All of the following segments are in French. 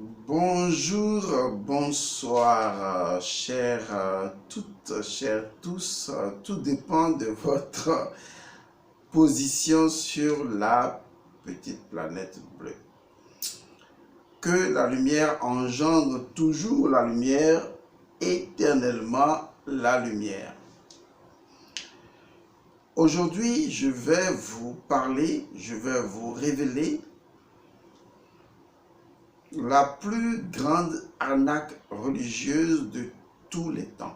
Bonjour, bonsoir, chères toutes, chers tous. Tout dépend de votre position sur la petite planète bleue. Que la lumière engendre toujours la lumière, éternellement la lumière. Aujourd'hui, je vais vous parler, je vais vous révéler la plus grande arnaque religieuse de tous les temps.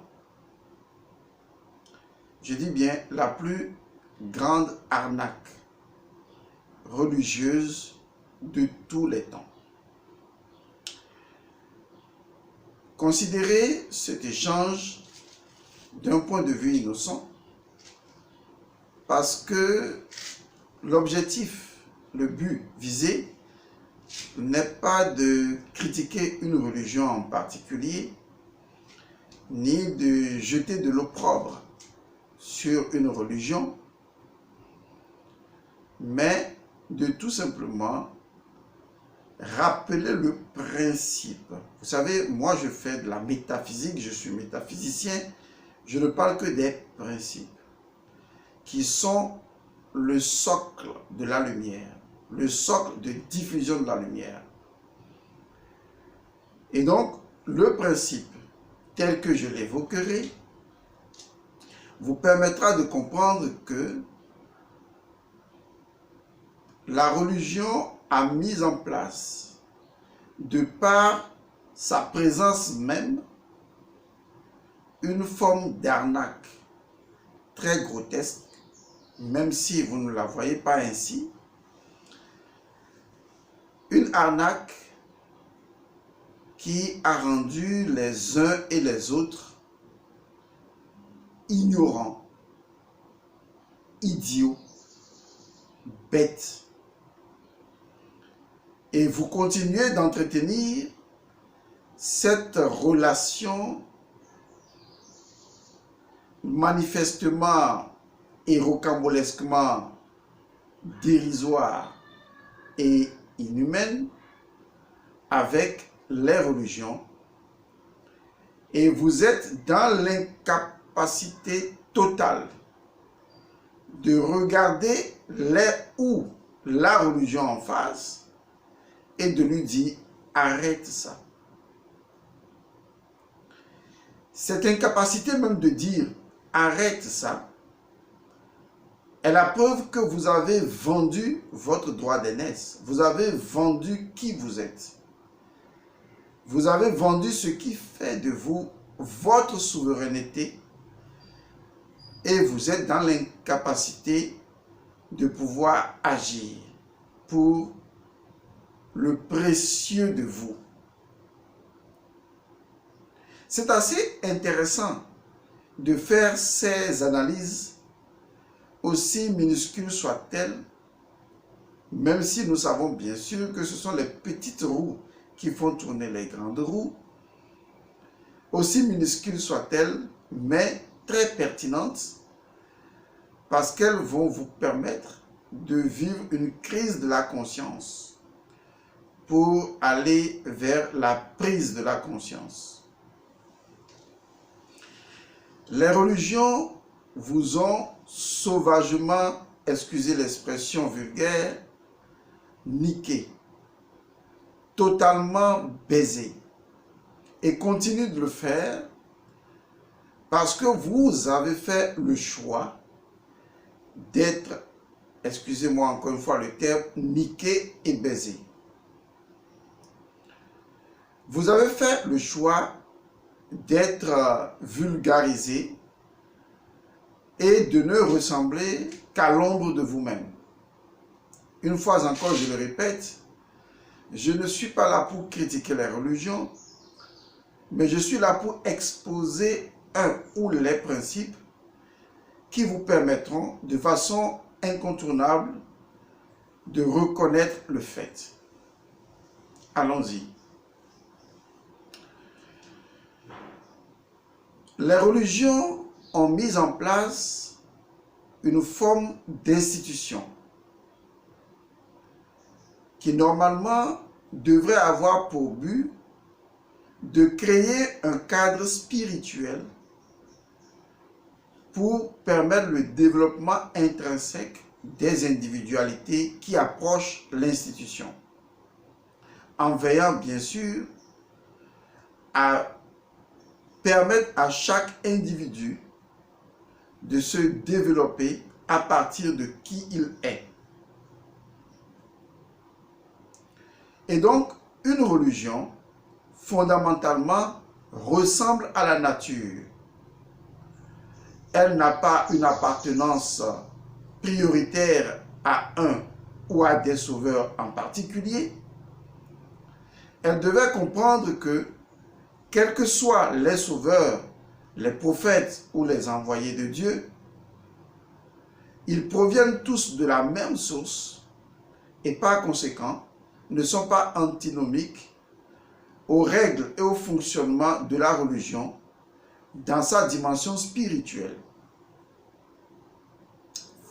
Je dis bien la plus grande arnaque religieuse de tous les temps. Considérez cet échange d'un point de vue innocent parce que l'objectif, le but visé n'est pas de critiquer une religion en particulier, ni de jeter de l'opprobre sur une religion, mais de tout simplement rappeler le principe. Vous savez, moi je fais de la métaphysique, je suis métaphysicien, je ne parle que des principes qui sont le socle de la lumière, le socle de diffusion de la lumière. Et donc, le principe, tel que je l'évoquerai, vous permettra de comprendre que la religion a mis en place, de par sa présence même, une forme d'arnaque très grotesque, même si vous ne la voyez pas ainsi. Une arnaque qui a rendu les uns et les autres ignorants, idiots, bêtes. Et vous continuez d'entretenir cette relation manifestement et rocambolesquement dérisoire et inhumaine avec les religions, et vous êtes dans l'incapacité totale de regarder les ou la religion en face et de lui dire arrête ça. Cette incapacité même de dire arrête ça est la preuve que vous avez vendu votre droit d'aînesse. Vous avez vendu qui vous êtes. Vous avez vendu ce qui fait de vous votre souveraineté et vous êtes dans l'incapacité de pouvoir agir pour le précieux de vous. C'est assez intéressant de faire ces analyses, aussi minuscules soient-elles, même si nous savons bien sûr que ce sont les petites roues qui font tourner les grandes roues, aussi minuscules soient-elles, mais très pertinentes, parce qu'elles vont vous permettre de vivre une crise de la conscience pour aller vers la prise de la conscience. Les religions vous ont sauvagement, excusez l'expression vulgaire, niqué, totalement baisé, et continuent de le faire parce que vous avez fait le choix d'être, excusez-moi encore une fois le terme, niqué et baisé. Vous avez fait le choix d'être vulgarisé et de ne ressembler qu'à l'ombre de vous-même. Une fois encore, je le répète, je ne suis pas là pour critiquer les religions, mais je suis là pour exposer un ou les principes qui vous permettront de façon incontournable de reconnaître le fait. Allons-y. Les religions ont mis en place une forme d'institution qui normalement devrait avoir pour but de créer un cadre spirituel pour permettre le développement intrinsèque des individualités qui approchent l'institution, en veillant bien sûr à permettre à chaque individu de se développer à partir de qui il est. Et donc, une religion, fondamentalement, ressemble à la nature. Elle n'a pas une appartenance prioritaire à un ou à des sauveurs en particulier. Elle devait comprendre que, quels que soient les sauveurs, les prophètes ou les envoyés de Dieu, ils proviennent tous de la même source et par conséquent ne sont pas antinomiques aux règles et au fonctionnement de la religion dans sa dimension spirituelle.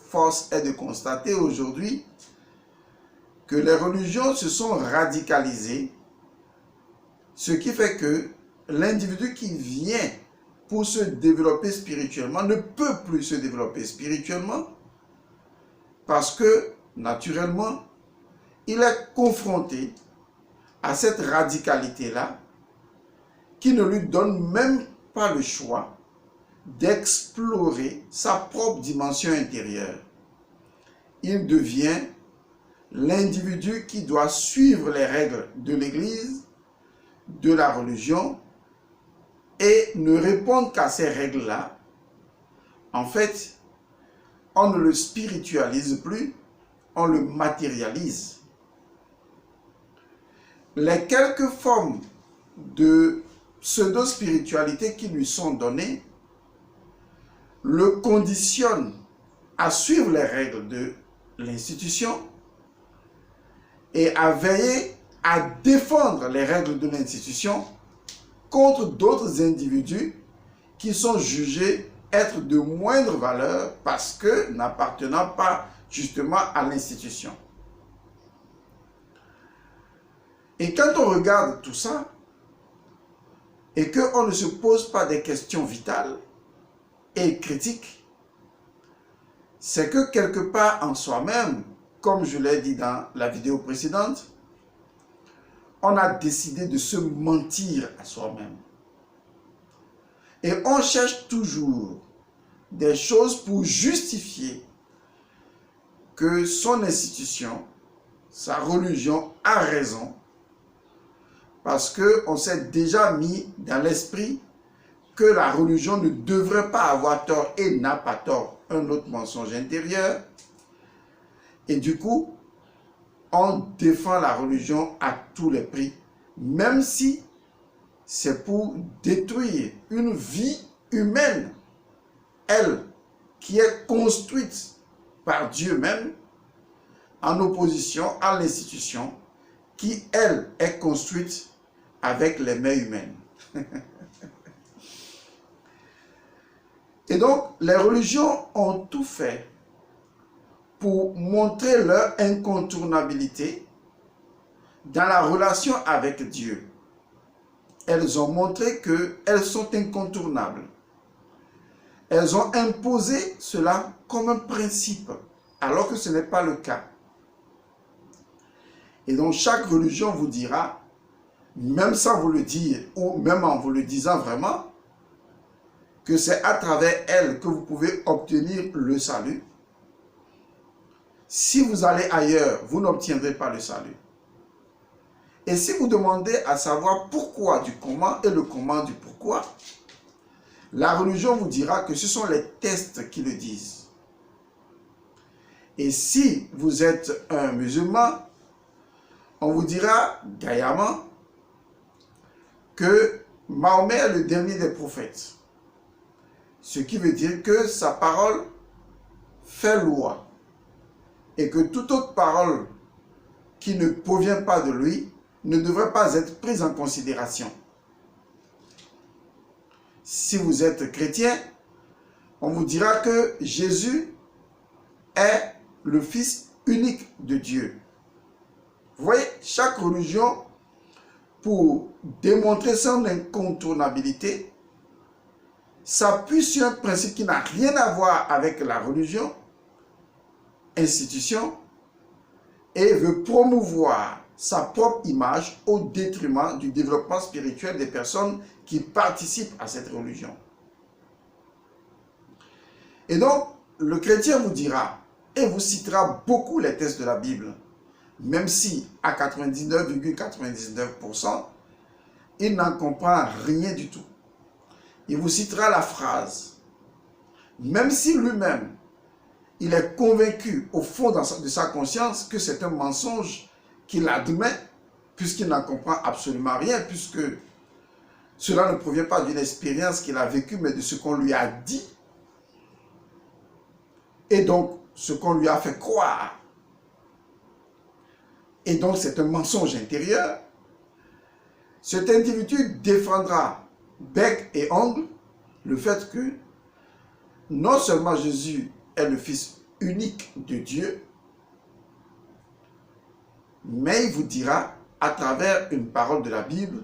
Force est de constater aujourd'hui que les religions se sont radicalisées, ce qui fait que l'individu qui vient pour se développer spirituellement ne peut plus se développer spirituellement parce que, naturellement, il est confronté à cette radicalité-là qui ne lui donne même pas le choix d'explorer sa propre dimension intérieure. Il devient l'individu qui doit suivre les règles de l'Église, de la religion, et ne répondre qu'à ces règles-là. En fait, on ne le spiritualise plus, on le matérialise. Les quelques formes de pseudo-spiritualité qui lui sont données le conditionnent à suivre les règles de l'institution et à veiller à défendre les règles de l'institution contre d'autres individus qui sont jugés être de moindre valeur parce que n'appartenant pas justement à l'institution. Et quand on regarde tout ça, et qu'on ne se pose pas des questions vitales et critiques, c'est que quelque part en soi-même, comme je l'ai dit dans la vidéo précédente, on a décidé de se mentir à soi-même. Et on cherche toujours des choses pour justifier que son institution, sa religion a raison, parce qu'on s'est déjà mis dans l'esprit que la religion ne devrait pas avoir tort et n'a pas tort, un autre mensonge intérieur. Et du coup, on défend la religion à tous les prix, même si c'est pour détruire une vie humaine, elle, qui est construite par Dieu même, en opposition à l'institution qui, elle, est construite avec les mains humaines. Et donc, les religions ont tout fait pour montrer leur incontournabilité dans la relation avec Dieu. Elles ont montré qu'elles sont incontournables. Elles ont imposé cela comme un principe, alors que ce n'est pas le cas. Et donc, chaque religion vous dira, même sans vous le dire, ou même en vous le disant vraiment, que c'est à travers elle que vous pouvez obtenir le salut. Si vous allez ailleurs, vous n'obtiendrez pas le salut. Et si vous demandez à savoir pourquoi du comment et le comment du pourquoi, la religion vous dira que ce sont les tests qui le disent. Et si vous êtes un musulman, on vous dira gaillamment que Mahomet est le dernier des prophètes. Ce qui veut dire que sa parole fait loi. Et que toute autre parole qui ne provient pas de lui ne devrait pas être prise en considération. Si vous êtes chrétien, on vous dira que Jésus est le Fils unique de Dieu. Vous voyez, chaque religion, pour démontrer son incontournabilité, s'appuie sur un principe qui n'a rien à voir avec la religion, institution, et veut promouvoir sa propre image au détriment du développement spirituel des personnes qui participent à cette religion. Et donc, le chrétien vous dira et vous citera beaucoup les textes de la Bible, même si à 99,99%, il n'en comprend rien du tout. Il vous citera la phrase, même si lui-même, il est convaincu au fond de sa conscience que c'est un mensonge qu'il admet, puisqu'il n'en comprend absolument rien, puisque cela ne provient pas d'une expérience qu'il a vécue, mais de ce qu'on lui a dit. Et donc, ce qu'on lui a fait croire. Et donc, c'est un mensonge intérieur. Cet individu défendra bec et ongle le fait que non seulement Jésus est le Fils unique de Dieu, mais il vous dira à travers une parole de la Bible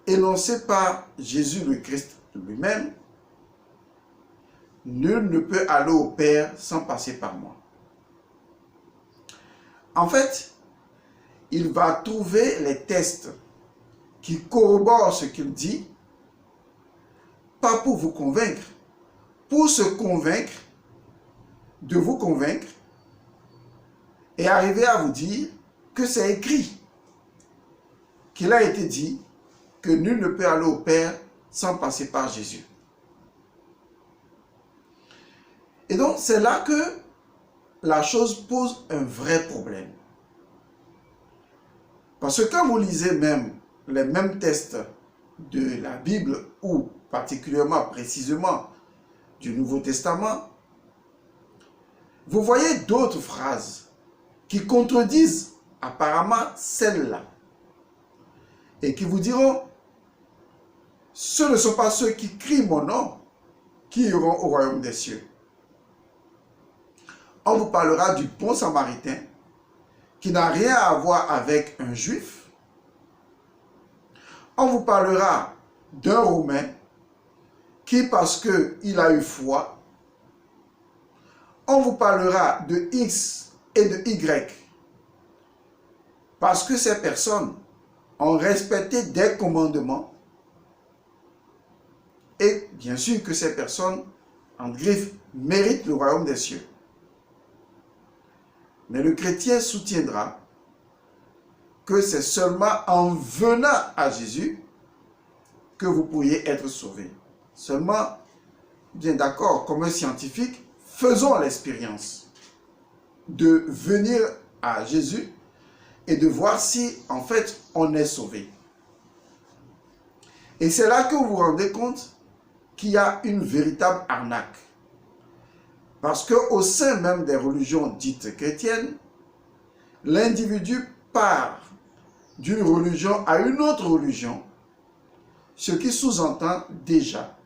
énoncée par Jésus le Christ lui-même, nul ne peut aller au Père sans passer par moi. En fait, il va trouver les textes qui corroborent ce qu'il dit, pas pour vous convaincre, pour se convaincre, de vous convaincre, et arriver à vous dire que c'est écrit, qu'il a été dit que nul ne peut aller au Père sans passer par Jésus. Et donc, c'est là que la chose pose un vrai problème. Parce que quand vous lisez même les mêmes textes de la Bible, ou particulièrement, précisément, du Nouveau Testament, vous voyez d'autres phrases qui contredisent apparemment celle-là. Et qui vous diront, ce ne sont pas ceux qui crient mon nom qui iront au royaume des cieux. On vous parlera du bon samaritain qui n'a rien à voir avec un juif. On vous parlera d'un Romain qui, parce qu'il a eu foi, on vous parlera de X et de Y parce que ces personnes ont respecté des commandements et bien sûr que ces personnes, en griffe, méritent le royaume des cieux. Mais le chrétien soutiendra que c'est seulement en venant à Jésus que vous pourriez être sauvé. Seulement, bien d'accord, comme un scientifique, faisons l'expérience de venir à Jésus et de voir si, en fait, on est sauvé. Et c'est là que vous vous rendez compte qu'il y a une véritable arnaque. Parce qu'au sein même des religions dites chrétiennes, l'individu part d'une religion à une autre religion, ce qui sous-entend déjà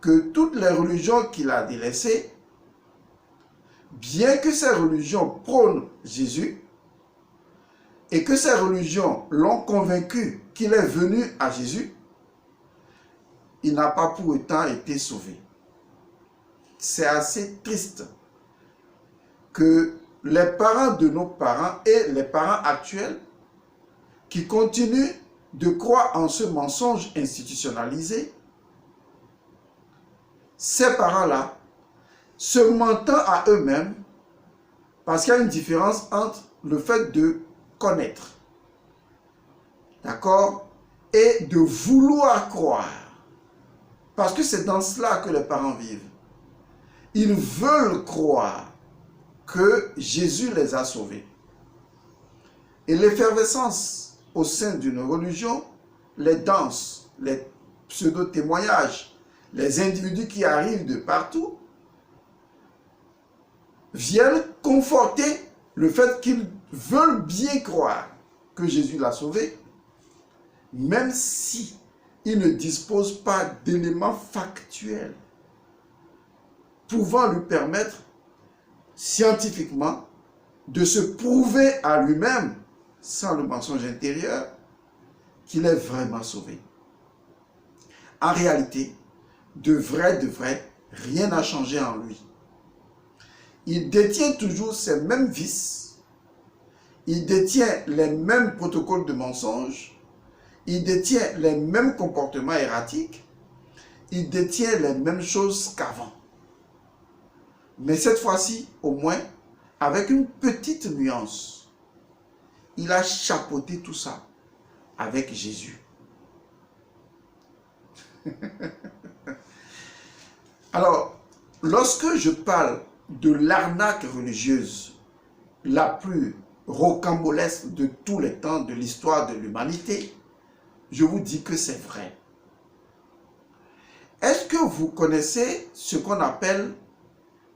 que toutes les religions qu'il a délaissées, bien que ces religions prônent Jésus, et que ces religions l'ont convaincu qu'il est venu à Jésus, il n'a pas pour autant été sauvé. C'est assez triste que les parents de nos parents et les parents actuels qui continuent de croire en ce mensonge institutionnalisé, ces parents-là, se mentant à eux-mêmes, parce qu'il y a une différence entre le fait de connaître, d'accord, et de vouloir croire, parce que c'est dans cela que les parents vivent. Ils veulent croire que Jésus les a sauvés. Et l'effervescence au sein d'une religion, les danses, les pseudo-témoignages, les individus qui arrivent de partout, viennent conforter le fait qu'ils veulent bien croire que Jésus l'a sauvé, même si ils ne disposent pas d'éléments factuels pouvant lui permettre scientifiquement de se prouver à lui-même, sans le mensonge intérieur, qu'il est vraiment sauvé. En réalité, de vrai, rien n'a changé en lui. Il détient toujours ces mêmes vices, il détient les mêmes protocoles de mensonge, il détient les mêmes comportements erratiques, il détient les mêmes choses qu'avant. Mais cette fois-ci, au moins, avec une petite nuance, il a chapeauté tout ça avec Jésus. Alors, lorsque je parle de l'arnaque religieuse la plus rocambolesque de tous les temps de l'histoire de l'humanité, je vous dis que c'est vrai. Est-ce que vous connaissez ce qu'on appelle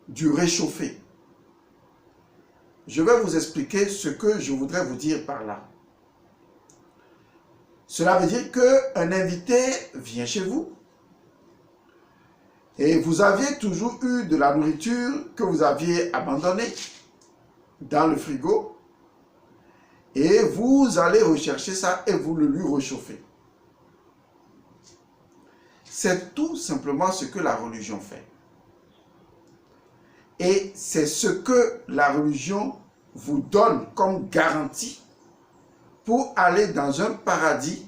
du réchauffé? Je vais vous expliquer ce que je voudrais vous dire par là. Cela veut dire qu'un invité vient chez vous et vous aviez toujours eu de la nourriture que vous aviez abandonnée dans le frigo et vous allez rechercher ça et vous le lui réchauffez. C'est tout simplement ce que la religion fait. Et c'est ce que la religion vous donne comme garantie pour aller dans un paradis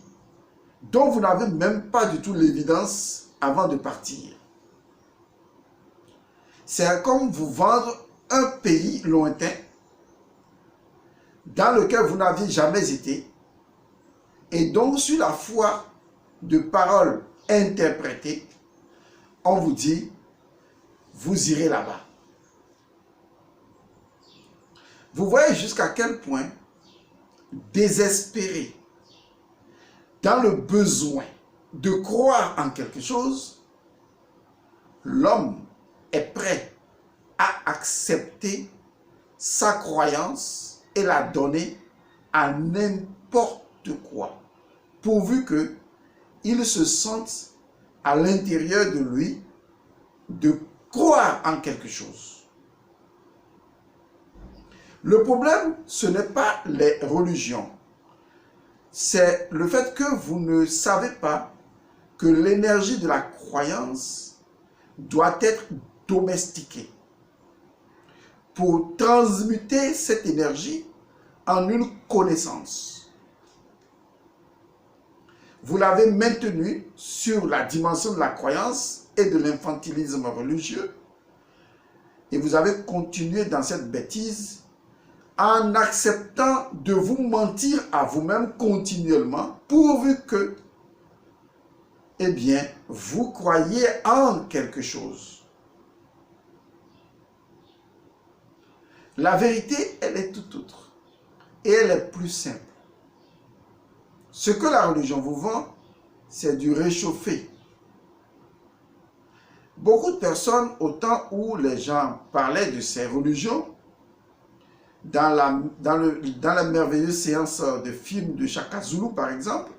dont vous n'avez même pas du tout l'évidence avant de partir. C'est comme vous vendre un pays lointain dans lequel vous n'aviez jamais été et donc sur la foi de paroles interprétées, on vous dit, vous irez là-bas. Vous voyez jusqu'à quel point, désespéré, dans le besoin de croire en quelque chose, l'homme est prêt à accepter sa croyance et la donner à n'importe quoi, pourvu qu'il se sente à l'intérieur de lui de croire en quelque chose. Le problème, ce n'est pas les religions. C'est le fait que vous ne savez pas que l'énergie de la croyance doit être domestiquée pour transmuter cette énergie en une connaissance. Vous l'avez maintenue sur la dimension de la croyance et de l'infantilisme religieux et vous avez continué dans cette bêtise en acceptant de vous mentir à vous-même continuellement, pourvu que, eh bien, vous croyez en quelque chose. La vérité, elle est tout autre. Et elle est plus simple. Ce que la religion vous vend, c'est du réchauffé. Beaucoup de personnes, au temps où les gens parlaient de ces religions, dans la merveilleuse séance de films de Shaka Zulu, par exemple,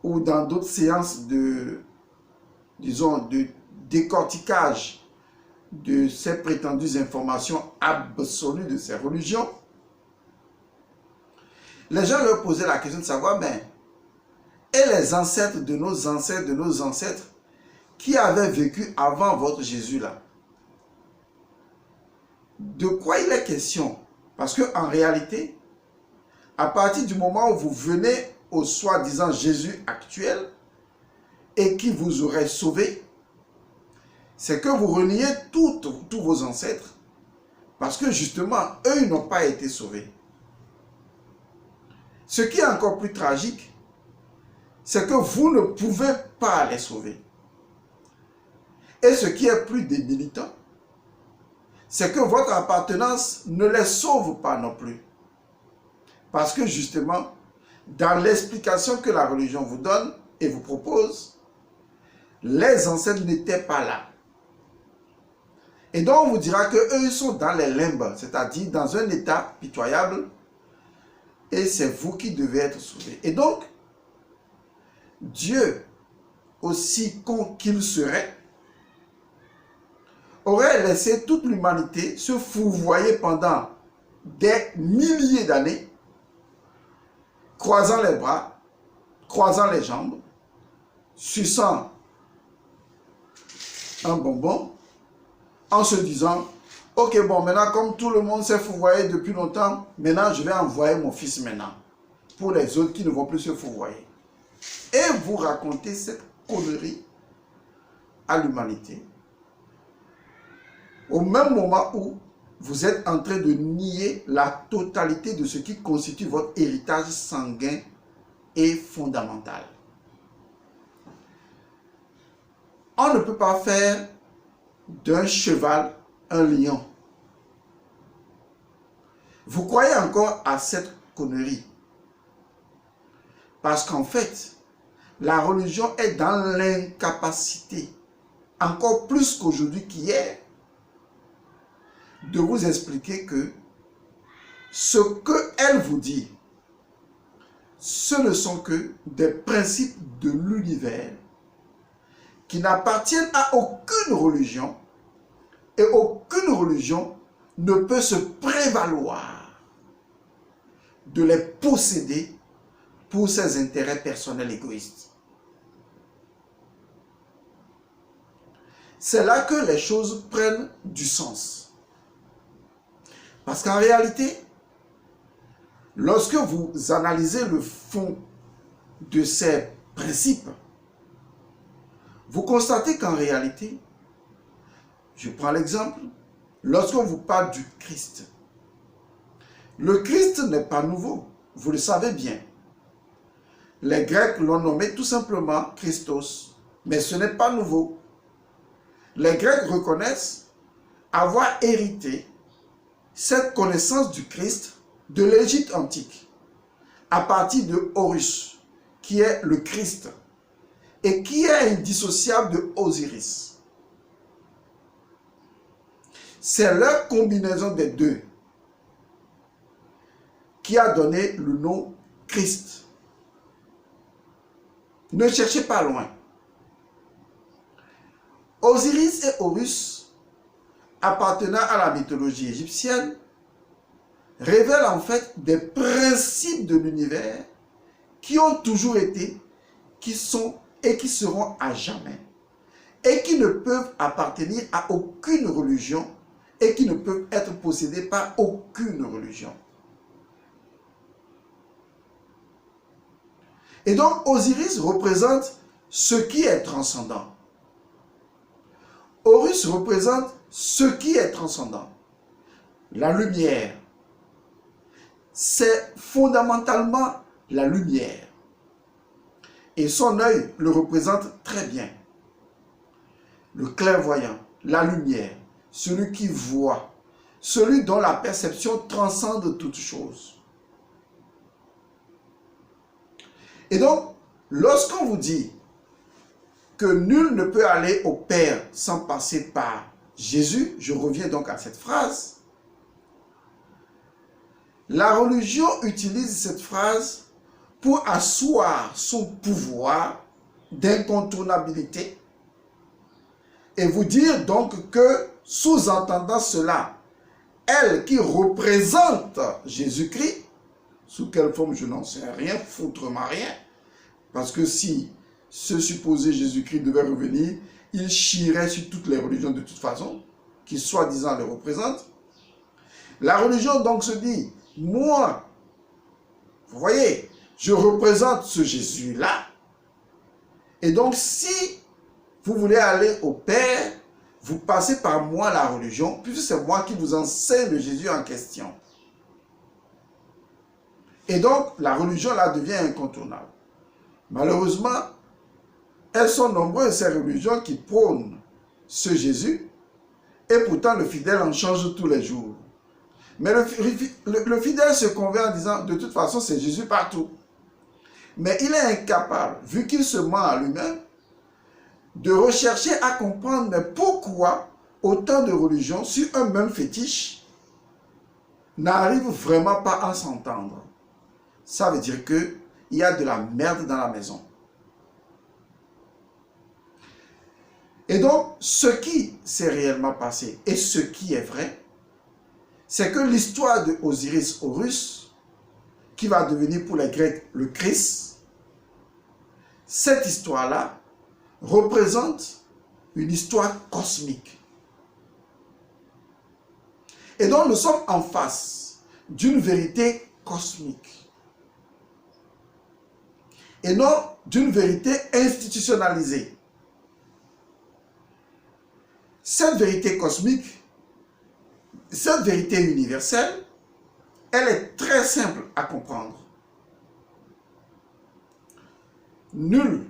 ou dans d'autres séances de décortiquage de ces prétendues informations absolues de ces religions, les gens leur posaient la question de savoir, mais, et les ancêtres de nos ancêtres, qui avaient vécu avant votre Jésus là? De quoi il est question? Parce qu'en réalité, à partir du moment où vous venez au soi-disant Jésus actuel et qui vous aurait sauvé, c'est que vous reniez tous vos ancêtres parce que justement, eux, ils n'ont pas été sauvés. Ce qui est encore plus tragique, c'est que vous ne pouvez pas les sauver. Et ce qui est plus débilitant, c'est que votre appartenance ne les sauve pas non plus. Parce que justement, dans l'explication que la religion vous donne et vous propose, les ancêtres n'étaient pas là. Et donc on vous dira qu'eux sont dans les limbes, c'est-à-dire dans un état pitoyable, et c'est vous qui devez être sauvés. Et donc, Dieu, aussi con qu'il serait, aurait laissé toute l'humanité se fourvoyer pendant des milliers d'années, croisant les bras, croisant les jambes, suçant un bonbon, en se disant, ok, bon, maintenant, comme tout le monde s'est fourvoyé depuis longtemps, maintenant, je vais envoyer mon fils maintenant, pour les autres qui ne vont plus se fourvoyer. Et vous racontez cette connerie à l'humanité, au même moment où vous êtes en train de nier la totalité de ce qui constitue votre héritage sanguin et fondamental. On ne peut pas faire d'un cheval un lion. Vous croyez encore à cette connerie? Parce qu'en fait, la religion est dans l'incapacité, encore plus qu'aujourd'hui qu'hier, de vous expliquer que ce qu'elle vous dit, ce ne sont que des principes de l'univers qui n'appartiennent à aucune religion, et aucune religion ne peut se prévaloir de les posséder pour ses intérêts personnels égoïstes. C'est là que les choses prennent du sens. Parce qu'en réalité, lorsque vous analysez le fond de ces principes, vous constatez qu'en réalité, je prends l'exemple, lorsqu'on vous parle du Christ, le Christ n'est pas nouveau, vous le savez bien. Les Grecs l'ont nommé tout simplement Christos, mais ce n'est pas nouveau. Les Grecs reconnaissent avoir hérité cette connaissance du Christ de l'Égypte antique, à partir de Horus, qui est le Christ, et qui est indissociable de Osiris. C'est leur combinaison des deux qui a donné le nom Christ. Ne cherchez pas loin. Osiris et Horus, appartenant à la mythologie égyptienne, révèlent en fait des principes de l'univers qui ont toujours été, qui sont et qui seront à jamais, et qui ne peuvent appartenir à aucune religion et qui ne peuvent être possédés par aucune religion. Et donc Osiris représente ce qui est transcendant. Horus représente ce qui est transcendant. La lumière. C'est fondamentalement la lumière. Et son œil le représente très bien. Le clairvoyant, la lumière, celui qui voit, celui dont la perception transcende toute chose. Et donc, lorsqu'on vous dit que nul ne peut aller au Père sans passer par Jésus, je reviens donc à cette phrase, la religion utilise cette phrase pour asseoir son pouvoir d'incontournabilité et vous dire donc que, sous-entendant cela, elle qui représente Jésus-Christ, sous quelle forme je n'en sais rien, foutrement rien, parce que si ce supposé Jésus-Christ devait revenir, il chierait sur toutes les religions de toute façon, qui soi-disant le représentent. La religion donc se dit, moi, vous voyez, je représente ce Jésus-là, et donc si vous voulez aller au Père, vous passez par moi la religion, puisque c'est moi qui vous enseigne le Jésus en question. Et donc, la religion là devient incontournable. Malheureusement, elles sont nombreuses ces religions qui prônent ce Jésus, et pourtant le fidèle en change tous les jours. Mais le fidèle se convainc en disant, de toute façon, c'est Jésus partout. Mais il est incapable, vu qu'il se ment à lui-même, de rechercher à comprendre pourquoi autant de religions sur un même fétiche n'arrivent vraiment pas à s'entendre. Ça veut dire qu'il y a de la merde dans la maison. Et donc, ce qui s'est réellement passé et ce qui est vrai, c'est que l'histoire de Osiris Horus, qui va devenir pour les Grecs le Christ, cette histoire-là représente une histoire cosmique. Et donc nous sommes en face d'une vérité cosmique et non d'une vérité institutionnalisée. Cette vérité cosmique, cette vérité universelle, elle est très simple à comprendre. Nul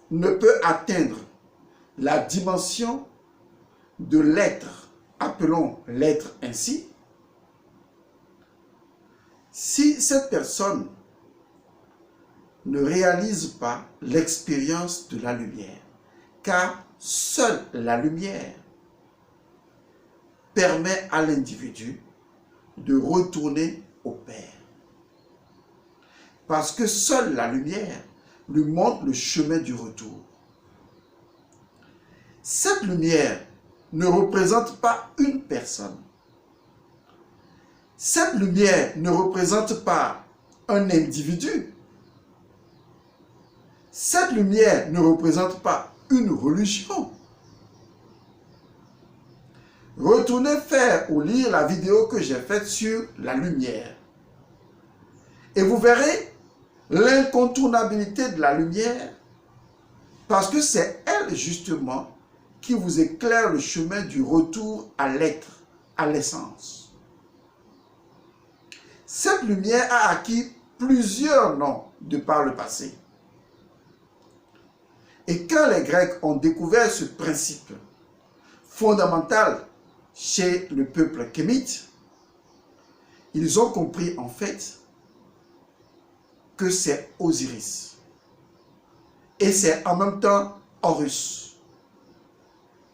ne peut atteindre la dimension de l'être, appelons l'être ainsi, si cette personne ne réalise pas l'expérience de la lumière, car seule la lumière permet à l'individu de retourner au Père. Parce que seule la lumière lui montre le chemin du retour. Cette lumière ne représente pas une personne. Cette lumière ne représente pas un individu. Cette lumière ne représente pas une religion. Retournez faire ou lire la vidéo que j'ai faite sur la lumière. Et vous verrez l'incontournabilité de la lumière, parce que c'est elle justement qui vous éclaire le chemin du retour à l'être, à l'essence. Cette lumière a acquis plusieurs noms de par le passé. Et quand les Grecs ont découvert ce principe fondamental chez le peuple kémite, ils ont compris en fait que c'est Osiris. Et c'est en même temps Horus,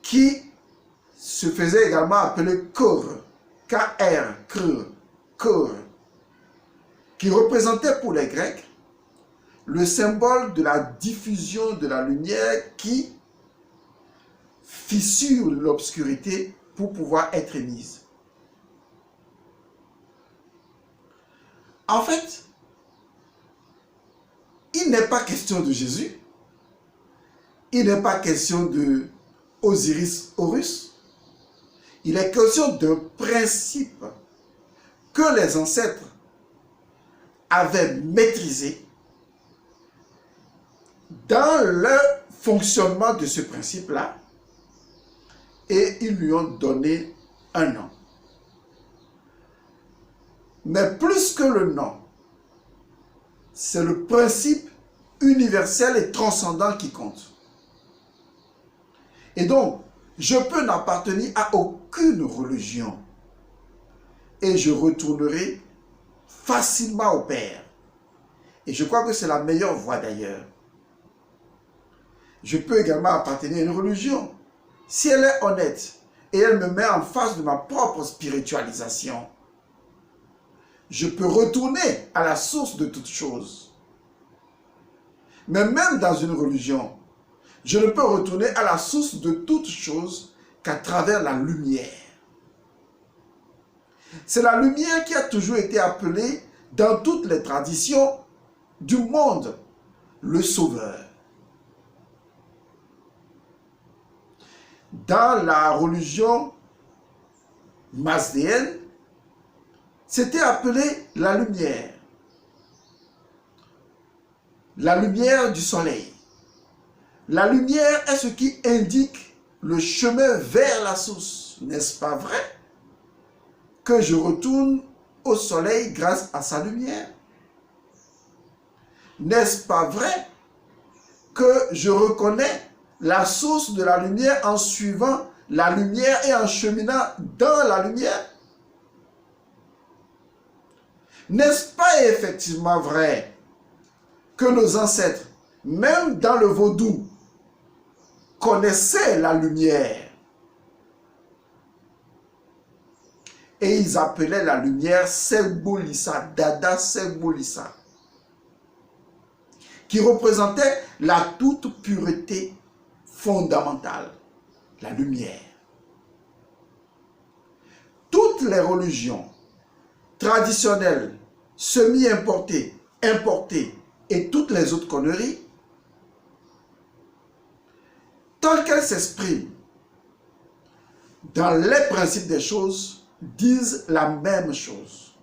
qui se faisait également appeler Kor, K-R, Kor, qui représentait pour les Grecs le symbole de la diffusion de la lumière qui fissure l'obscurité pour pouvoir être émise. En fait, il n'est pas question de Jésus, il n'est pas question de Osiris Horus, il est question d'un principe que les ancêtres avaient maîtrisé. Dans le fonctionnement de ce principe-là, et ils lui ont donné un nom. Mais plus que le nom, c'est le principe universel et transcendant qui compte. Et donc, je peux n'appartenir à aucune religion et je retournerai facilement au Père. Et je crois que c'est la meilleure voie d'ailleurs. Je peux également appartenir à une religion. Si elle est honnête et elle me met en face de ma propre spiritualisation, je peux retourner à la source de toutes choses. Mais même dans une religion, je ne peux retourner à la source de toutes choses qu'à travers la lumière. C'est la lumière qui a toujours été appelée dans toutes les traditions du monde le Sauveur. Dans la religion mazdéenne, c'était appelé la lumière du soleil. La lumière est ce qui indique le chemin vers la source. N'est-ce pas vrai que je retourne au soleil grâce à sa lumière? N'est-ce pas vrai que je reconnais la source de la lumière en suivant la lumière et en cheminant dans la lumière? N'est-ce pas effectivement vrai que nos ancêtres, même dans le vaudou, connaissaient la lumière? Et ils appelaient la lumière Segbolissa, Dada Segbolissa, qui représentait la toute pureté fondamentale, la lumière. toutes les religions traditionnelles, semi-importées, importées et toutes les autres conneries, tant qu'elles s'expriment dans les principes des choses, disent la même chose.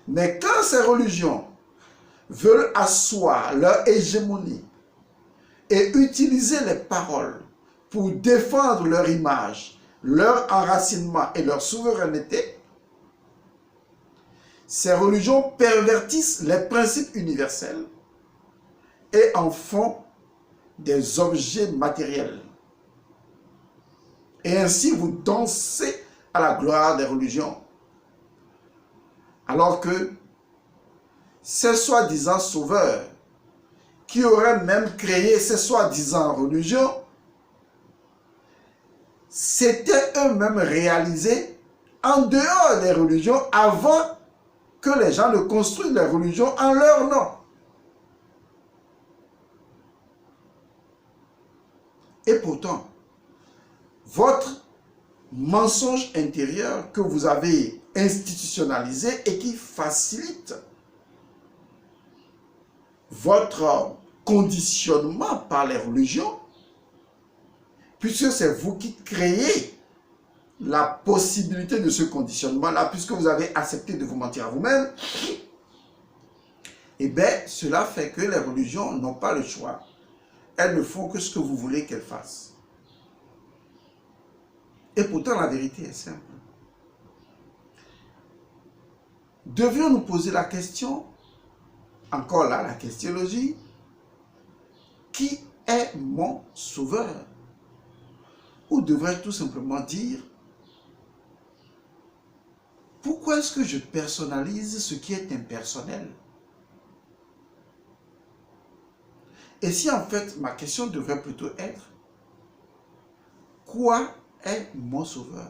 Mais quand ces religions veulent asseoir leur hégémonie et utiliser les paroles pour défendre leur image, leur enracinement et leur souveraineté, ces religions pervertissent les principes universels et en font des objets matériels. Et ainsi vous dansez à la gloire des religions. Alors que ces soi-disant sauveurs qui auraient même créé ces soi-disant religions s'étaient eux-mêmes réalisés en dehors des religions avant que les gens ne construisent les religions en leur nom. Et pourtant, votre mensonge intérieur que vous avez institutionnalisé et qui facilite votre conditionnement par les religions, puisque c'est vous qui créez la possibilité de ce conditionnement-là, puisque vous avez accepté de vous mentir à vous-même, et bien cela fait que les religions n'ont pas le choix. Elles ne font que ce que vous voulez qu'elles fassent. Et pourtant, la vérité est simple. Devions-nous poser la question, encore là, la christologie, qui est mon sauveur? Ou devrais-je tout simplement dire, pourquoi est-ce que je personnalise ce qui est impersonnel? Et si en fait, ma question devrait plutôt être, quoi est mon sauveur?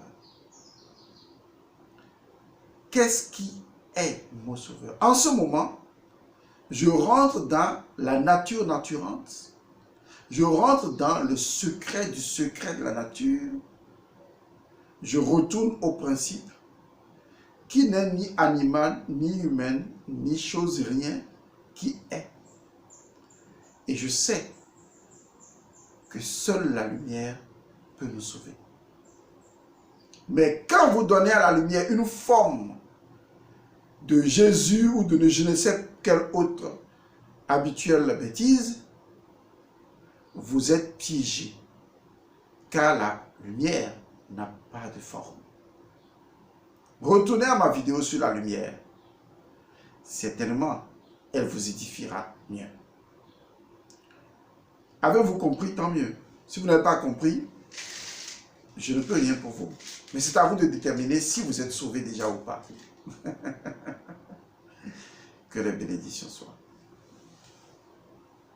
Qu'est-ce qui est mon sauveur? En ce moment, je rentre dans la nature naturante. Je rentre dans le secret du secret de la nature. Je retourne au principe qui n'est ni animal, ni humain, ni chose, rien, qui est. Et je sais que seule la lumière peut nous sauver. Mais quand vous donnez à la lumière une forme de Jésus ou de je ne sais quelle autre habituelle bêtise, vous êtes piégé, car la lumière n'a pas de forme. Retournez à ma vidéo sur la lumière. Certainement, elle vous édifiera mieux. Avez-vous compris? Tant mieux. Si vous n'avez pas compris, je ne peux rien pour vous. Mais c'est à vous de déterminer si vous êtes sauvé déjà ou pas. Que les bénédictions soient.